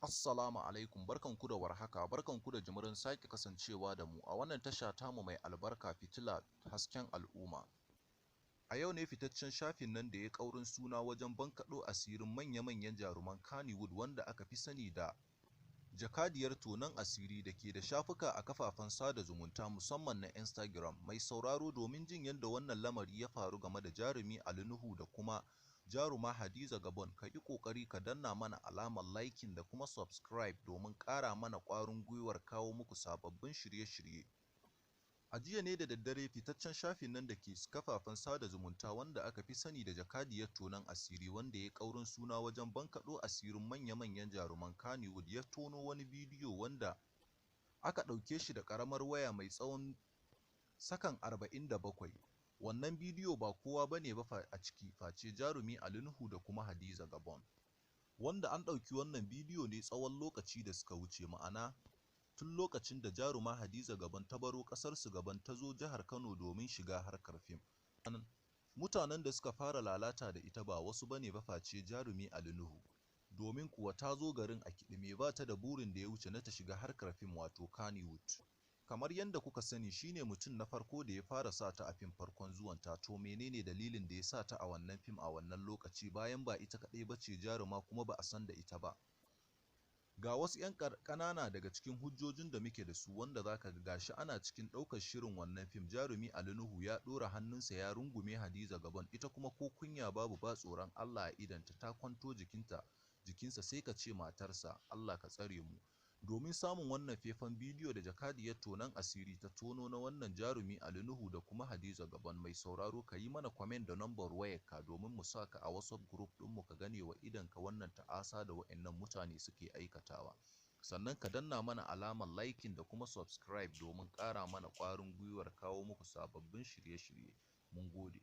Assalamu alaikum, barkanku da warhaka, barkanku da jimirin sake kasancewa da mu a wannan tasha tamu mai albarka fitila hasken al'umma. A yau ne fitaccen shafin nan da ya ƙaurin suna wajen bankaɗo asirin manya-manyan jaruman Kannywood wanda aka fi sani da jakadiyar tonon asiri da ke da shafuka a kafafen sada zumunta musamman na Instagram. Mai sauraro, domin jin yadda wannan lamari ya faru game da jarumi Ali Nuhu da kuma jaruma Hadiza Gabon, ka yi ƙoƙari ka danna mana alamar liking da kuma subscribe domin ƙara mana ƙwarin gwiwar kawo muku sababbin shirye-shirye. A jiya ne da daddare fitaccen shafin nan da ke kafafen sada zumunta wanda aka fi sani da jakadiyar tonon asiri wanda ya ƙaurin suna wajen bankaɗo asirin manya-manyan jaruman Kannywood ya tono wani bidiyo wanda aka ɗauke shi da ƙaramar waya mai tsawon sakan 47. Wannan bidiyo ba kowa bane ba a ciki face jarumi Ali Nuhu da kuma Hadiza Gabon, wanda an ɗauki wannan bidiyo ne tsawon lokaci da suka wuce, ma'ana tun lokacin da jaruma Hadiza Gabon ta baro ƙasarsu Gabon ta zo jihar Kano domin shiga harkar fim. Mutanen da suka fara lalata da ita ba wasu bane ba face jarumi Ali Nuhu, domin kuwa ta zo garin a kiɗime, ba ta da burin da ya wuce na ta shiga harkar fim wato Kannywood. Kamar yadda kuka sani, shine mutum na farko da ya fara sa ta a fim farkon zuwanta. To menene dalilin da ya sa ta a wannan fim a wannan lokaci, bayan ba ita kaɗai ba ce jaruma kuma ba a san da ita ba? Ga wasu 'yan ƙanana daga cikin hujjojin da muke da su wanda za ka ga gashi ana cikin ɗaukar shirin wannan fim, jarumi Ali Nuhu ya ɗora hannunsa ya rungume Hadiza Gabon, ita kuma ko kunya babu ba tsoron Allah a idanta, ta kwanto jikinsa sai ka ce matarsa. Allah ka tsare mu. Domin samun wannan faifan bidiyo da jakadiyar tonon asiri ta tono na wannan jarumi Ali Nuhu da kuma Hadiza Gabon, mai sauraro ka yi mana comment da number wayarka domin mu saka a WhatsApp group ɗinmu ka gane wa idonka wannan ta'asa da wa'annan mutane suke aikatawa. Sannan ka danna mana alamar liking da kuma subscribe domin ƙara mana ƙwarin gwiwar kawo muku sababbin shirye-shirye. Mun gode.